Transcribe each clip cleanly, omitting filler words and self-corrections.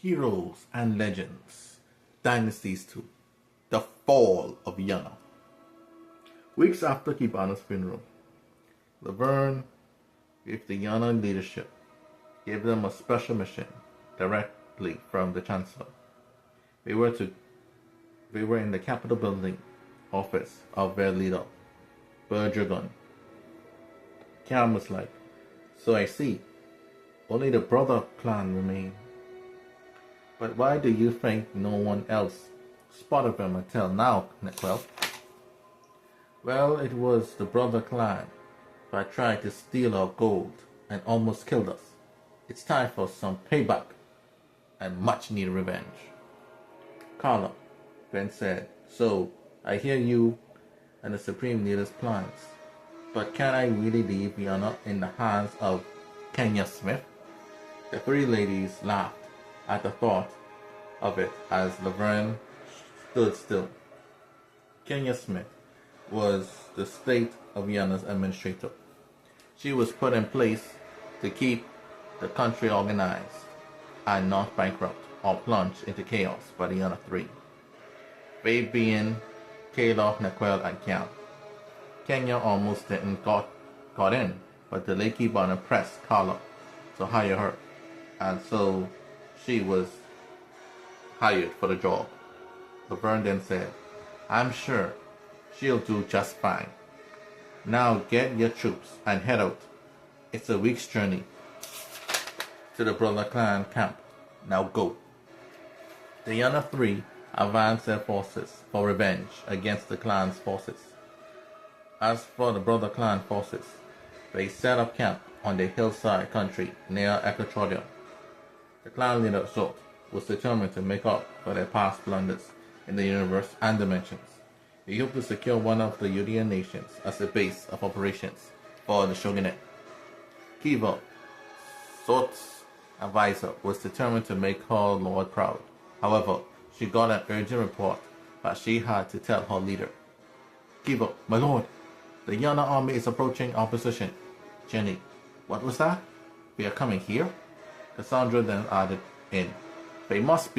Heroes and Legends, Dynasties 2, The Fall of Yanna. Weeks after Kibana's funeral, Laverne, with the Yanna leadership, gave them a special mission directly from the Chancellor. They were in the Capitol building office of their leader, Berdragon. Cam was like, "So I see, only the brother clan remain. But why do you think no one else spotted them until now, Nequel?" "Well, it was the brother clan that tried to steal our gold and almost killed us. It's time for some payback and much needed revenge." "Carla," Ben said, "so I hear you and the Supreme Leader's plans, but can I really leave Yanna in the hands of Kenya Smith?" The three ladies laughed at the thought of it as Laverne stood still. Kenya Smith was the state of Yanna's administrator. She was put in place to keep the country organized and not bankrupt or plunged into chaos by the Yanna Three. They being Kayla, Nequel, and Kian. Kenya almost didn't got in, but the Lake Kibana pressed Carla to hire her, and so she was hired for the job. Laverne then said, "I'm sure she'll do just fine. Now get your troops and head out. It's a week's journey to the Brother Clan camp. Now go." The Yanna Three advanced their forces for revenge against the clan's forces. As for the Brother Clan forces, they set up camp on the hillside country near Equatoria. The clan leader Zot was determined to make up for their past blunders in the universe and dimensions. He hoped to secure one of the Yudian nations as a base of operations for the shogunate. Kiva, Zot's advisor, was determined to make her lord proud. However, she got an urgent report that she had to tell her leader. "Kiva, my lord, the Yanna army is approaching our position." "Jenny, what was that? We are coming here?" Cassandra then added in, "They must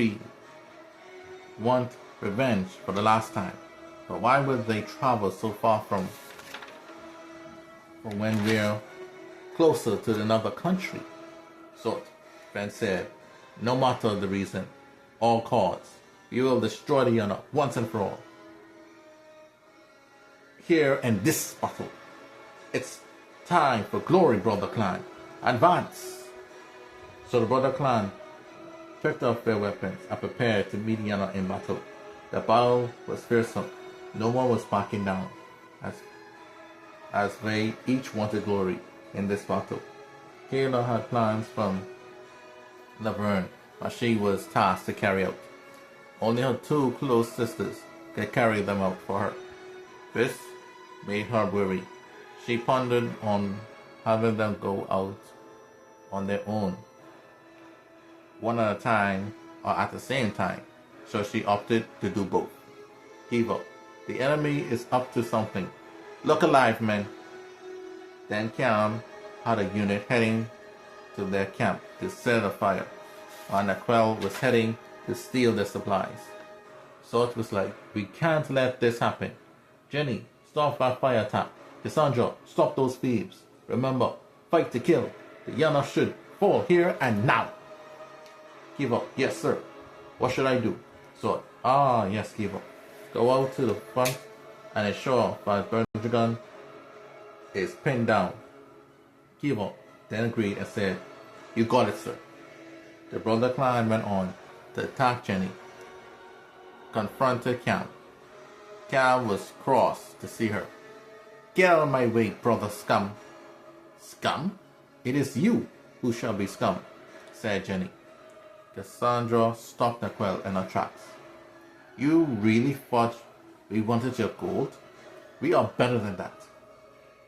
want revenge for the last time. But why would they travel so far from when we're closer to another country?" "Sort," Ben said, "no matter the reason or cause, we will destroy the Yanna once and for all. Here in this battle, it's time for glory, Brother Clan. Advance!" So the Brother Clan picked up their weapons and prepared to meet Yanna in battle. The battle was fearsome. No one was backing down, as they each wanted glory in this battle. Kayla had plans from Laverne that she was tasked to carry out. Only her two close sisters could carry them out for her. This made her weary. She pondered on having them go out on their own, one at a time or at the same time, so she opted to do both. "Kiva, the enemy is up to something. Look alive, men." Then Cam had a unit heading to their camp to set a fire, while Nequel was heading to steal their supplies. Sort was like, "We can't let this happen. Jenny, stop that fire attack. Cassandra, stop those thieves. Remember, fight to kill. The Yanna should fall here and now." "Kiva, yes sir. What should I do?" Sort, "Yes, Kiva. Go out to the front and ensure that Berdragon is pinned down." Kiva then agreed and said, "You got it, sir." The Brother Clan went on to attack Jenny, confronted Cam. Cam was cross to see her. "Get out of my way, brother scum." "Scum? It is you who shall be scum," said Jenny. Cassandra stopped Nequel in her tracks. "You really thought we wanted your gold? We are better than that."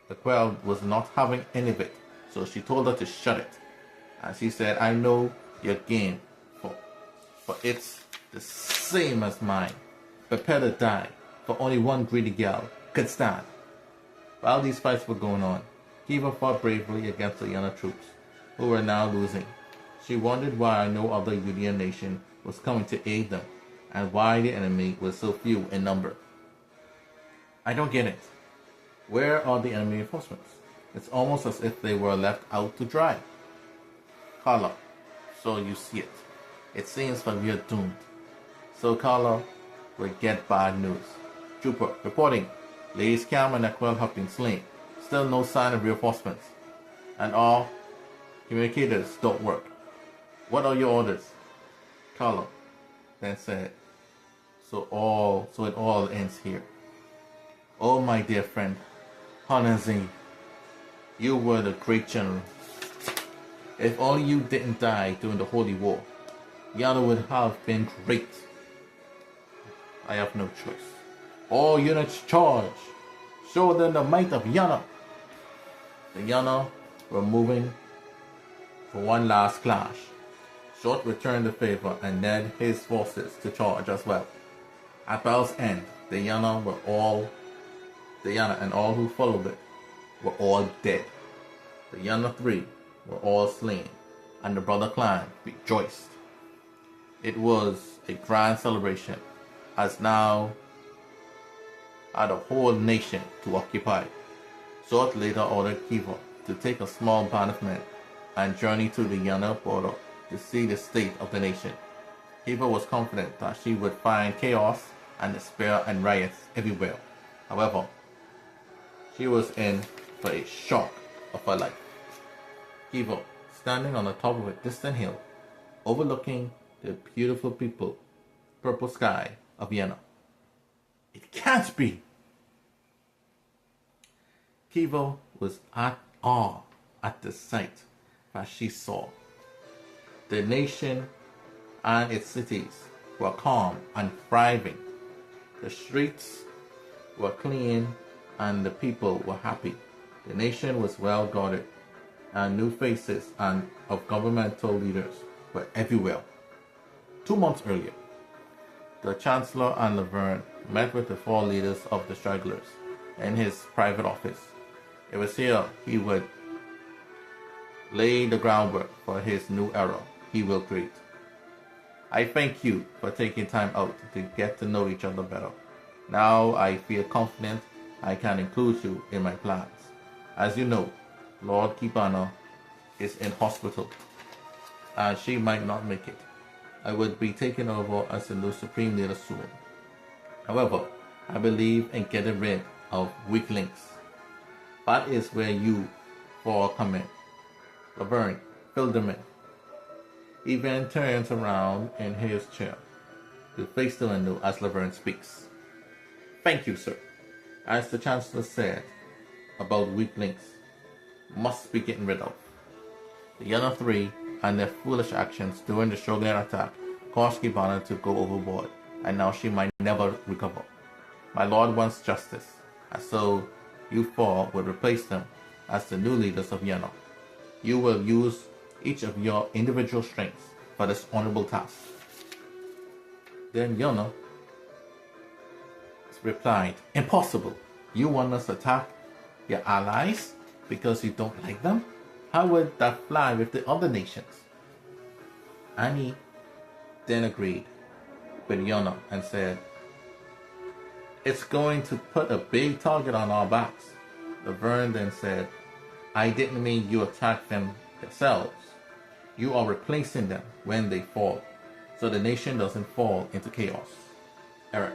Nequel was not having any of it, so she told her to shut it. And she said, "I know your game, for it's the same as mine. Prepare to die, for only one greedy gal could stand." While these fights were going on, Kiva fought bravely against the Yanna troops, who were now losing. She wondered why no other Judean nation was coming to aid them, and why the enemy was so few in number. I don't get it. Where are the enemy reinforcements? It's almost as if they were left out to dry. Carla, so you see it. It seems that we are doomed. So Carla will get bad news. Trooper, reporting. Ladies Cam and Equel have been slain. Still no sign of reinforcements. And all communicators don't work. What are your orders? Carla then said, so it all ends here. Oh, my dear friend, Hanazin, you were the great general. If only you didn't die during the Holy War, Yanna would have been great. I have no choice. All units charge! Show them the might of Yanna! The Yanna were moving for one last clash. Short returned the favor and led his forces to charge as well. At battle's end, the Yanna and all who followed it were all dead. The Yanna 3 were all slain, and the brother clan rejoiced. It was a grand celebration, as now had a whole nation to occupy. Short later ordered Kiva to take a small band of men and journey to the Yanna border to see the state of the nation. Kiva was confident that she would find chaos and despair and riots everywhere. However, she was in for a shock of her life. Kiva, standing on the top of a distant hill, overlooking the beautiful purple sky of Vienna. It can't be! Kiva was at awe at the sight that she saw. The nation and its cities were calm and thriving. The streets were clean and the people were happy. The nation was well guarded, and new faces and of governmental leaders were everywhere. 2 months earlier, the Chancellor and Laverne met with the 4 leaders of the stragglers in his private office. It was here he would lay the groundwork for his new era he will create. I thank you for taking time out to get to know each other better. Now I feel confident I can include you in my plans. As you know, Lord Kibana is in hospital, and she might not make it. I would be taking over as the new Supreme Leader soon. However, I believe in getting rid of weak links. That is where you 4 come in. Laverne, fill them in. He then turns around in his chair to face the window as Laverne speaks. Thank you, sir. As the Chancellor said about weak links, must be getting rid of. The Yanna 3 and their foolish actions during the Shogunate attack caused Kibana to go overboard, and now she might never recover. My lord wants justice, and so you 4 will replace them as the new leaders of Yanna. You will use each of your individual strengths for this honorable task. Then Yanna replied, impossible. You want us to attack your allies because you don't like them? How would that fly with the other nations? Annie then agreed with Yanna and said, it's going to put a big target on our backs. Laverne then said, I didn't mean you attack them yourselves. You are replacing them when they fall, so the nation doesn't fall into chaos. Eric,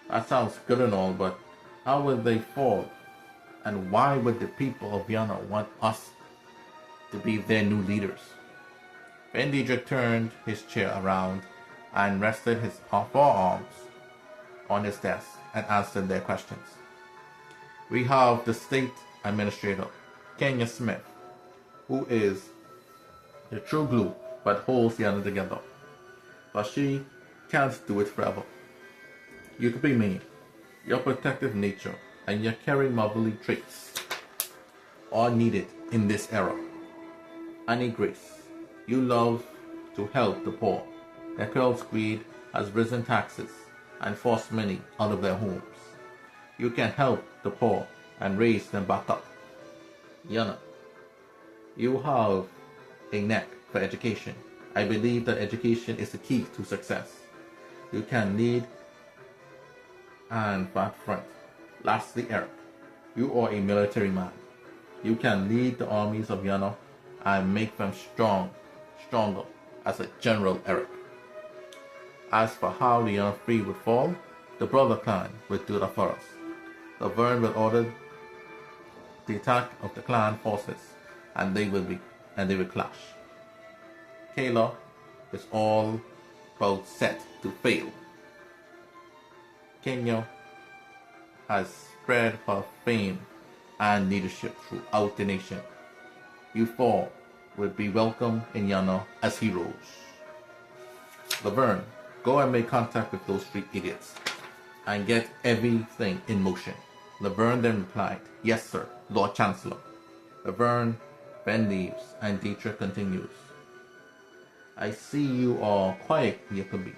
that sounds good and all, but how would they fall? And why would the people of Yanna want us to be their new leaders? Then Dietrich turned his chair around and rested his forearms on his desk and answered their questions. We have the state administrator, Kenya Smith, who is the true glue but holds Yanna together. But she can't do it forever. You could be me. Your protective nature and your caring motherly traits are needed in this era. Annie Grace, you love to help the poor. Equel's greed has risen taxes and forced many out of their homes. You can help the poor and raise them back up. Yanna, you have a neck for education. I believe that education is the key to success. You can lead and back front. Lastly, Eric, you are a military man. You can lead the armies of Yanna and make them stronger as a general, Eric. As for how the Yanna Free would fall, the brother clan would do that for us. The Vern will order the attack of the clan forces, and they will clash. Kayla is all about set to fail. Kenya has spread her fame and leadership throughout the nation. You four will be welcome in Yanna as heroes. Laverne, go and make contact with those 3 idiots and get everything in motion. Laverne then replied, "Yes, sir, Lord Chancellor." Laverne then leaves and Dietrich continues. "I see you are quiet, Jacobi.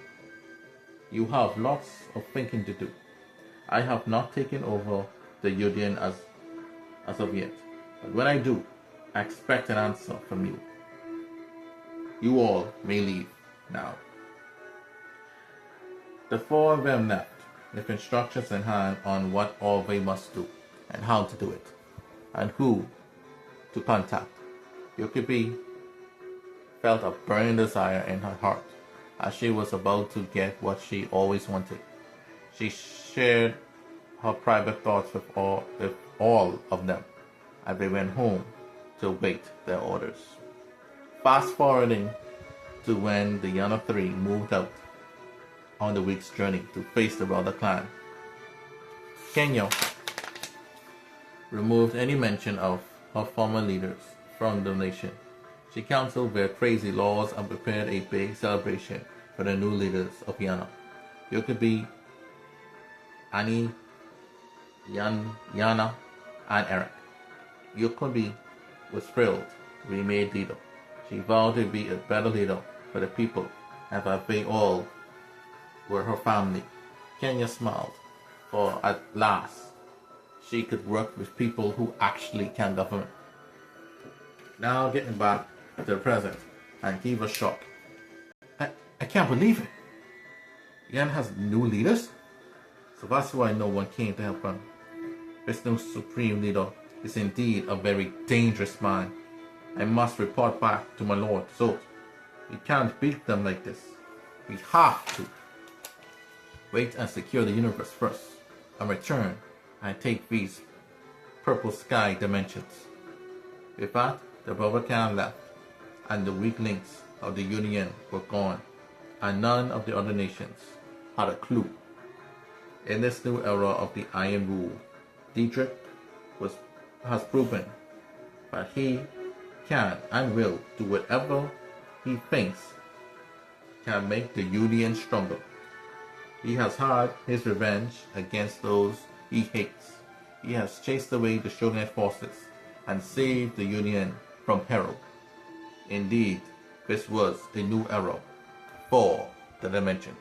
You have lots of thinking to do. I have not taken over the Union as of yet, but when I do, I expect an answer from you. You all may leave now." The 4 of them left, with instructions in hand on what all they must do, and how to do it, and who to contact. Yokibi felt a burning desire in her heart, as she was about to get what she always wanted. She shared her private thoughts with all of them, as they went home to wait their orders. Fast forwarding to when the Yanna 3 moved out on the week's journey to face the brother clan. Kenya removed any mention of her former leaders from the nation. She canceled their crazy laws and prepared a big celebration for the new leaders of Yanna. Yokubi, Annie, Yanna, and Eric. Yokubi was thrilled to be made leader. She vowed to be a better leader for the people and that they all were her family. Kenya smiled, for at last she could work with people who actually can govern. Now getting back to the present, and he was shocked. I can't believe it. Yan has new leaders? So that's why no one came to help him. This new supreme leader is indeed a very dangerous man. I must report back to my lord, so we can't beat them like this. We have to wait and secure the universe first, and return and take these purple sky dimensions. With that, the Barbican left, and the weak links of the Union were gone, and none of the other nations had a clue. In this new era of the Iron Rule, Dietrich has proven that he can and will do whatever he thinks can make the Union stronger. He has had his revenge against those he hates. He has chased away the Shogunate forces and saved the Union from peril. Indeed, this was a new era for the dimensions.